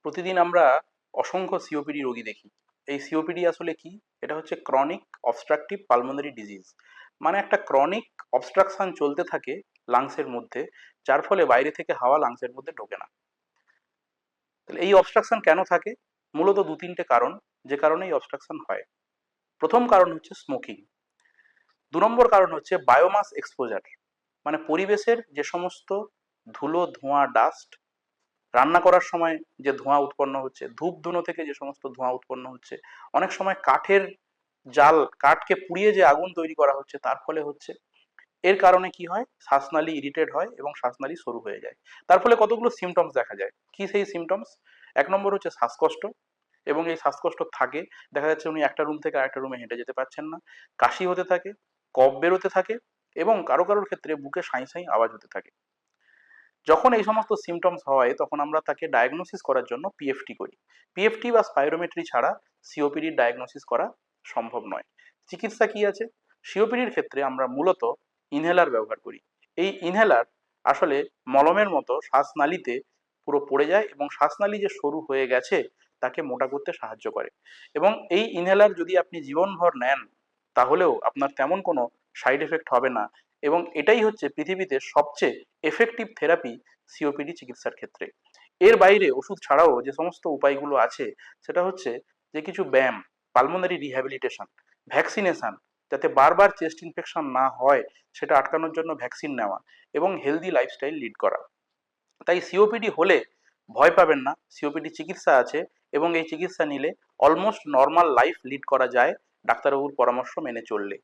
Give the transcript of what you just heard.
প্রতিদিন আমরা অসংখ্য সিওপিডি রোগী দেখি। এই সিওপিডি আসলে কি? এটা হচ্ছে ক্রনিক অবস্ট্রাকটিভ পালমোনারি ডিজিজ। মানে একটা ক্রনিক অবস্ট্রাকশন চলতে থাকে লাংসের মধ্যে, যার ফলে বাইরে থেকে হাওয়া লাংসের মধ্যে ঢোকে না। তাহলে এই অবস্ট্রাকশন কেন থাকে? মূলত দু তিনটে কারণ, যে কারণে এই অবস্ট্রাকশন হয়। প্রথম কারণ হচ্ছে স্মোকিং। দু নম্বর কারণ হচ্ছে বায়োমাস এক্সপোজার, মানে পরিবেশের যে সমস্ত ধুলো, ধোঁয়া, ডাস্ট, রান্না করার সময় যে ধোঁয়া উৎপন্ন হচ্ছে, ধূপ ধুনো থেকে যে সমস্ত ধোঁয়া উৎপন্ন হচ্ছে, অনেক সময় কাঠের জাল, কাঠকে পুড়িয়ে যে আগুন তৈরি করা হচ্ছে তার ফলে হচ্ছে। এর কারণে কি হয়? শ্বাসনালী ইরিটেট হয় এবং শ্বাসনালী সরু হয়ে যায়। তার ফলে কতগুলো সিমটমস দেখা যায়। কি সেই সিমটমস? এক নম্বর হচ্ছে শ্বাসকষ্ট, এবং এই শ্বাসকষ্ট থাকে, দেখা যাচ্ছে উনি একটা রুম থেকে আরেকটা রুমে হেঁটে যেতে পারছেন না। কাশি হতে থাকে, কফ বেরোতে থাকে, এবং কারো কারোর ক্ষেত্রে বুকে সাঁই সাঁই আওয়াজ হতে থাকে। যখন এই সমস্ত সিমটমস হয় তখন আমরা তাকে ডায়াগনোসিস করার জন্য পিএফটি করি। পিএফটি বা স্পাইরোমেট্রি ছাড়া সিওপিডির ডায়াগনোসিস করা সম্ভব নয়। চিকিৎসা কি আছে? সিওপিডির ক্ষেত্রে আমরা মূলত ইনহেলার ব্যবহার করি। এই ইনহেলার আসলে মলমের মতো শ্বাসনালীতে পুরো পড়ে যায় এবং শ্বাসনালী যে সরু হয়ে গেছে তাকে মোটা করতে সাহায্য করে। এবং এই ইনহেলার যদি আপনি জীবনভর নেন তাহলেও আপনার তেমন কোনো সাইড এফেক্ট হবে না, এবং এটাই হচ্ছে পৃথিবীতে সবচেয়ে এফেক্টিভ থেরাপি সিওপিডি চিকিৎসার ক্ষেত্রে। এর বাইরে ওষুধ ছাড়াও যে সমস্ত উপায়গুলো আছে সেটা হচ্ছে যে কিছু ব্যায়াম, পালমোনারি রিহ্যাবিলিটেশন, ভ্যাকসিনেশন, যাতে বারবার চেস্ট ইনফেকশন না হয় সেটা আটকানোর জন্য ভ্যাকসিন নেওয়া, এবং হেলদি লাইফস্টাইল লিড করা। তাই সিওপিডি হলে ভয় পাবেন না, সিওপিডি চিকিৎসা আছে, এবং এই চিকিৎসা নিলে অলমোস্ট নর্মাল লাইফ লিড করা যায় ডাক্তারবাবুর পরামর্শ মেনে চললে।